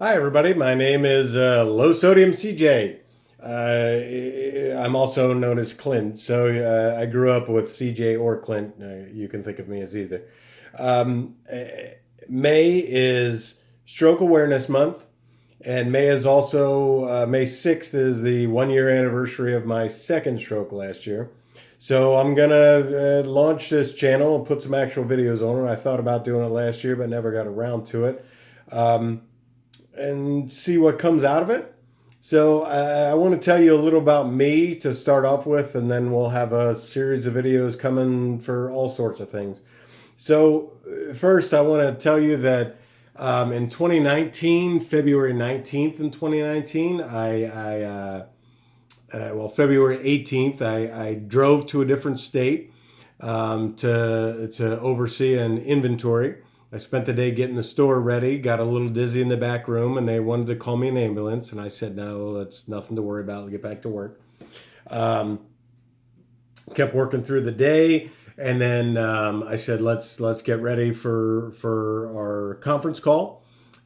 Hi, everybody. My name is LowSodium CJ. I'm also known as Clint. So I grew up with CJ or Clint. You can think of me as either. Um, uh, May is Stroke Awareness Month, and May is also May 6th is the 1 year anniversary of my second stroke last year. So I'm gonna launch this channel and put some actual videos on it. I thought about doing it last year, but never got around to it. Um, and see what comes out of it. So I want to tell you a little about me to start off with, and then we'll have a series of videos coming for all sorts of things. So first, I want to tell you that in 2019, February 19th in 2019, February 18th, I drove to a different state to oversee an inventory. I spent the day getting the store ready, got a little dizzy in the back room, and they wanted to call me an ambulance. And I said, no, that's nothing to worry about. I'll get back to work. Um, Kept working through the day. And then I said, let's get ready for our conference call.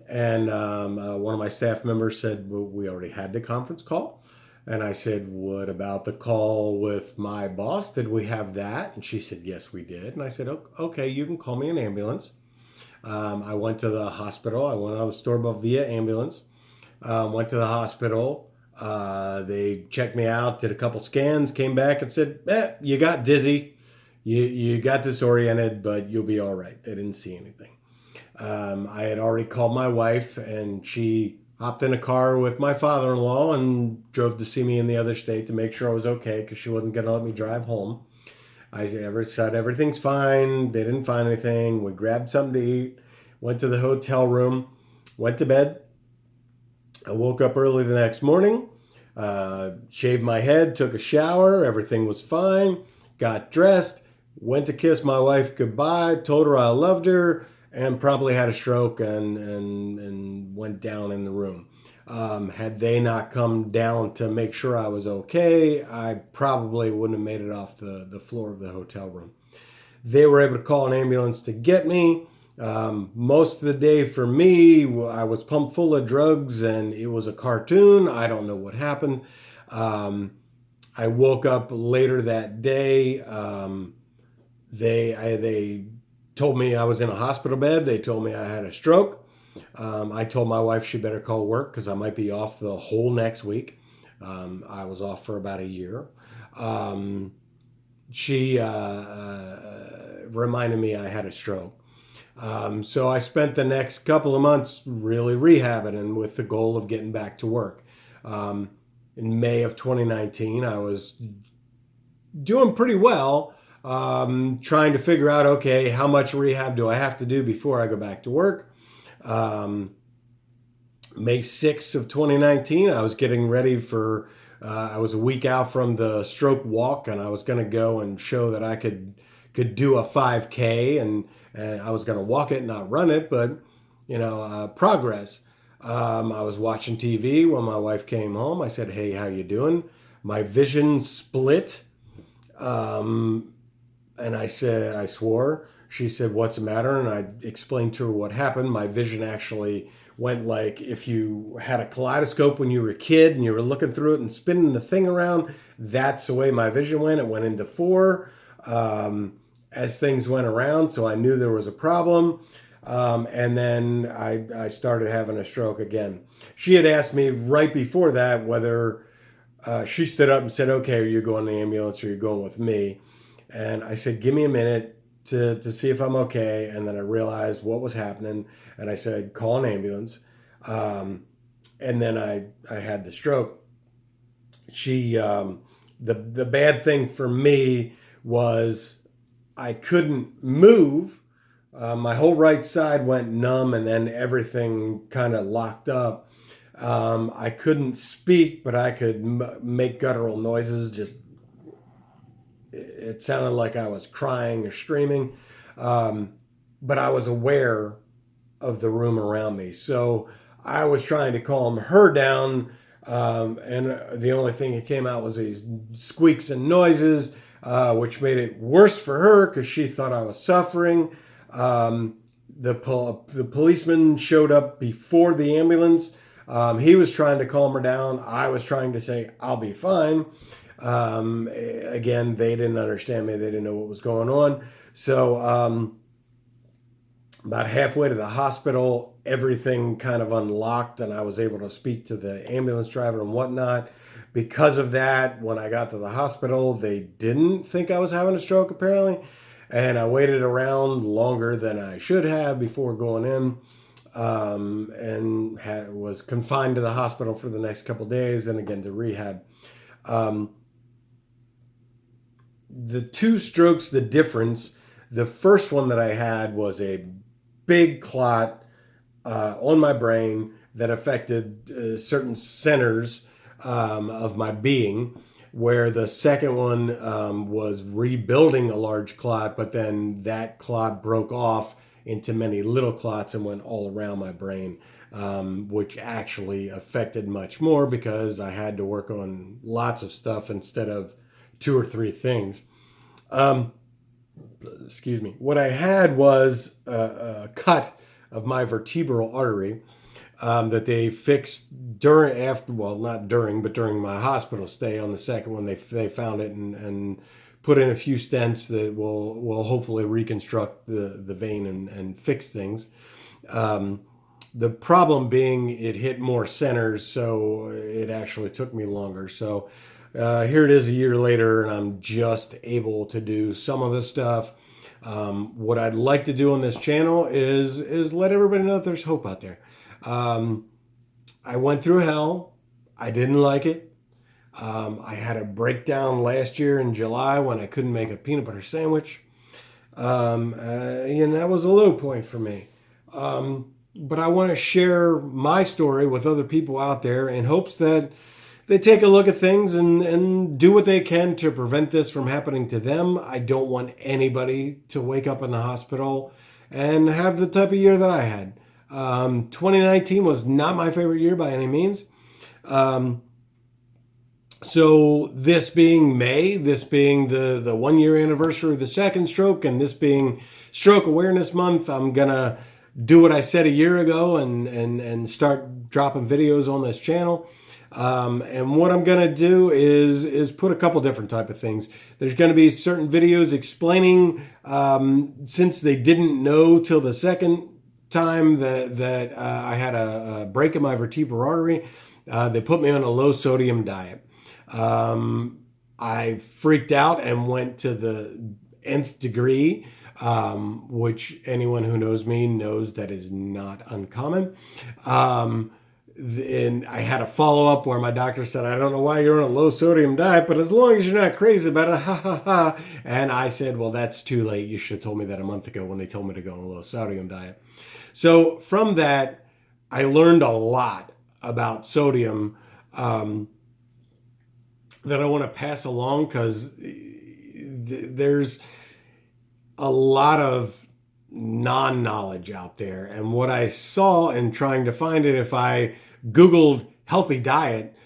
And one of my staff members said, well, we already had the conference call. And I said, what about the call with my boss? Did we have that? And she said, yes, we did. And I said, okay, you can call me an ambulance. I went to the hospital. I went out of the store via ambulance. Went to the hospital. They checked me out, did a couple scans, came back and said, you got dizzy. You got disoriented, but you'll be all right. They didn't see anything. I had already called my wife, and she hopped in a car with my father-in-law and drove to see me in the other state to make sure I was okay because she wasn't going to let me drive home. I said everything's fine. They didn't find anything. We grabbed something to eat, went to the hotel room, went to bed. I woke up early the next morning, shaved my head, took a shower. Everything was fine. Got dressed, went to kiss my wife goodbye, told her I loved her, and probably had a stroke and went down in the room. Had they not come down to make sure I was okay, I probably wouldn't have made it off the floor of the hotel room. They were able to call an ambulance to get me. Most of the day for me, I was pumped full of drugs and it was a cartoon. I don't know what happened. I woke up later that day. They told me I was in a hospital bed. They told me I had a stroke. I told my wife she better call work because I might be off the whole next week. I was off for about a year. She reminded me I had a stroke. So I spent the next couple of months really rehabbing and with the goal of getting back to work. In May of 2019, I was doing pretty well, trying to figure out, okay, how much rehab do I have to do before I go back to work? May 6th of 2019, I was getting ready for, I was a week out from the stroke walk, and I was going to go and show that I could do a 5K, and I was going to walk it, not run it, but, progress. I was watching TV when my wife came home. I said, hey, how you doing? My vision split. And I said, I swore. She said, what's the matter? And I explained to her what happened. My vision actually went like if you had a kaleidoscope when you were a kid and you were looking through it and spinning the thing around. That's the way my vision went. It went into four as things went around. So I knew there was a problem. And then I started having a stroke again. She had asked me right before that whether she stood up and said, okay, are you going to the ambulance or are you going with me? And I said, give me a minute to see if I'm okay. And then I realized what was happening. And I said, call an ambulance. And then I had the stroke. The bad thing for me was I couldn't move. My whole right side went numb and then everything kind of locked up. I couldn't speak, but I could make guttural noises. Just it sounded like I was crying or screaming, but I was aware of the room around me. So I was trying to calm her down, and the only thing that came out was these squeaks and noises, which made it worse for her because she thought I was suffering. The policeman showed up before the ambulance. He was trying to calm her down. I was trying to say, I'll be fine. Again, they didn't understand me. They didn't know what was going on. So about halfway to the hospital, everything kind of unlocked, and I was able to speak to the ambulance driver and whatnot. Because of that, when I got to the hospital, they didn't think I was having a stroke, apparently. And I waited around longer than I should have before going in, and was confined to the hospital for the next couple of days, and again to rehab. The two strokes, the difference, the first one that I had was a big clot on my brain that affected certain centers of my being, where the second one was rebuilding a large clot, but then that clot broke off into many little clots and went all around my brain, which actually affected much more because I had to work on lots of stuff instead of 2 or 3 things. Excuse me. What I had was a cut of my vertebral artery that they fixed not during, but during my hospital stay. On the second one, they found it and put in a few stents that will hopefully reconstruct the vein and fix things. The problem being it hit more centers, so it actually took me longer. So here it is a year later, and I'm just able to do some of this stuff. What I'd like to do on this channel is let everybody know that there's hope out there. I went through hell. I didn't like it. I had a breakdown last year in July when I couldn't make a peanut butter sandwich. And that was a low point for me. But I want to share my story with other people out there in hopes that they take a look at things and do what they can to prevent this from happening to them. I don't want anybody to wake up in the hospital and have the type of year that I had. 2019 was not my favorite year by any means. So this being May, this being the 1 year anniversary of the second stroke, and this being Stroke Awareness Month, I'm going to do what I said a year ago and start dropping videos on this channel. And what I'm going to do is put a couple different type of things. There's going to be certain videos explaining, since they didn't know till the second time that I had a break in my vertebral artery, they put me on a low sodium diet. I freaked out and went to the nth degree, which anyone who knows me knows that is not uncommon. And I had a follow-up where my doctor said, I don't know why you're on a low sodium diet, but as long as you're not crazy about it, ha ha ha. And I said, well, that's too late. You should have told me that a month ago when they told me to go on a low sodium diet. So from that, I learned a lot about sodium that I want to pass along, because there's a lot of non-knowledge out there. And what I saw in trying to find it, if I Googled healthy diet,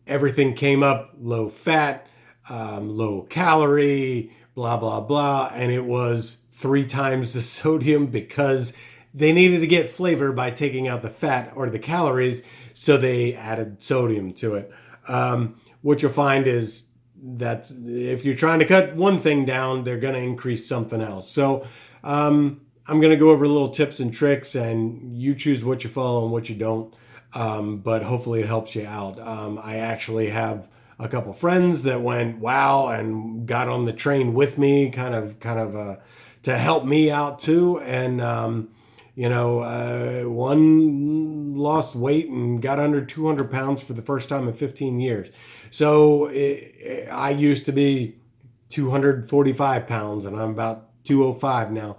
everything came up low fat, low calorie, blah, blah, blah. And it was 3 times the sodium because they needed to get flavor by taking out the fat or the calories. So they added sodium to it. What you'll find is that if you're trying to cut one thing down, they're going to increase something else. So I'm going to go over little tips and tricks, and you choose what you follow and what you don't. But hopefully it helps you out. I actually have a couple friends that went, wow, and got on the train with me, kind of to help me out too. And, one lost weight and got under 200 pounds for the first time in 15 years. So I used to be 245 pounds, and I'm about 205 now.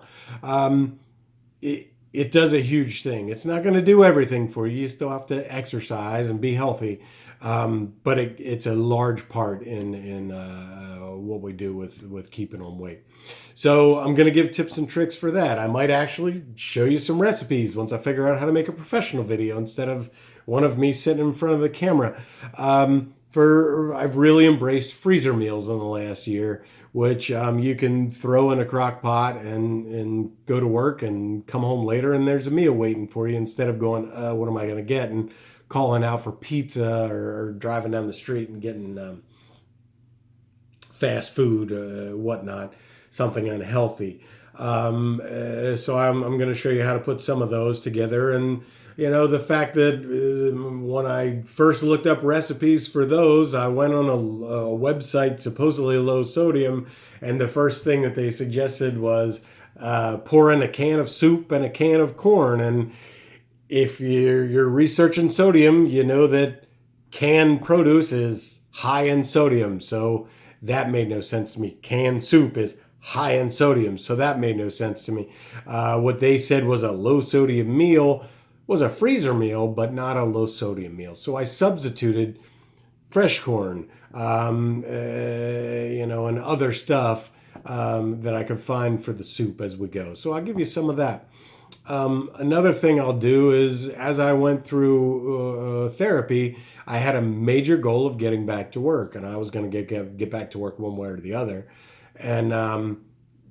It does a huge thing. It's not going to do everything for you. You still have to exercise and be healthy. But it's a large part in what we do with keeping on weight. So I'm going to give tips and tricks for that. I might actually show you some recipes once I figure out how to make a professional video instead of one of me sitting in front of the camera. I've really embraced freezer meals in the last year, which you can throw in a crock pot and go to work and come home later and there's a meal waiting for you instead of going, what am I going to get? And calling out for pizza or driving down the street and getting fast food, whatnot, something unhealthy. So I'm going to show you how to put some of those together. And, the fact that when I first looked up recipes for those, I went on a website, supposedly LowSodium, and the first thing that they suggested was pour in a can of soup and a can of corn. And if you're researching sodium, you know that canned produce is high in sodium. So that made no sense to me. Canned soup is high in sodium. So that made no sense to me. What they said was a low sodium meal was a freezer meal, but not a low sodium meal. So I substituted fresh corn, and other stuff that I could find for the soup as we go. So I'll give you some of that. Another thing I'll do is, as I went through therapy, I had a major goal of getting back to work, and I was going to get back to work one way or the other. And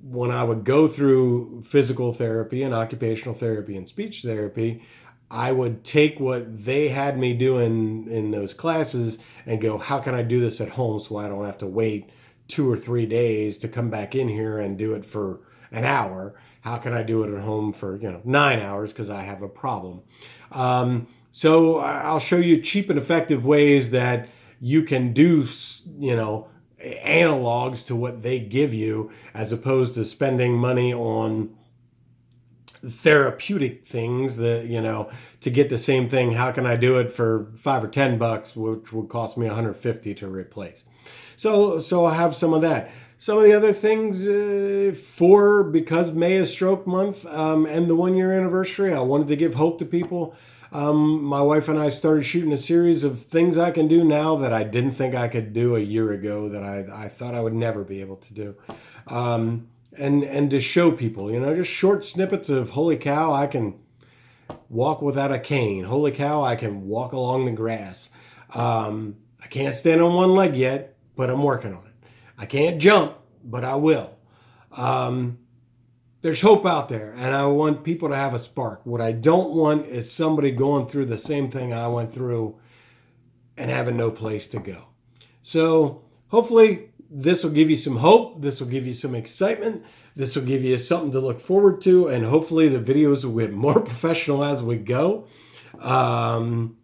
when I would go through physical therapy and occupational therapy and speech therapy, I would take what they had me doing in those classes and go, how can I do this at home so I don't have to wait 2 or 3 days to come back in here and do it for an hour? How can I do it at home for 9 hours because I have a problem? So I'll show you cheap and effective ways that you can do analogs to what they give you, as opposed to spending money on therapeutic things that to get the same thing. How can I do it for $5 or $10, which would cost me $150 to replace? So I have some of that. Some of the other things because May is Stroke Month and the 1-year anniversary, I wanted to give hope to people. My wife and I started shooting a series of things I can do now that I didn't think I could do a year ago, that I thought I would never be able to do. And to show people, just short snippets of, holy cow, I can walk without a cane. Holy cow, I can walk along the grass. I can't stand on one leg yet, but I'm working on it. I can't jump, but I will. There's hope out there, and I want people to have a spark. What I don't want is somebody going through the same thing I went through and having no place to go. So hopefully this will give you some hope. This will give you some excitement. This will give you something to look forward to, and hopefully the videos will get more professional as we go. And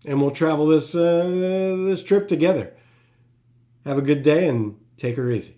we'll travel this trip together. Have a good day and take her easy.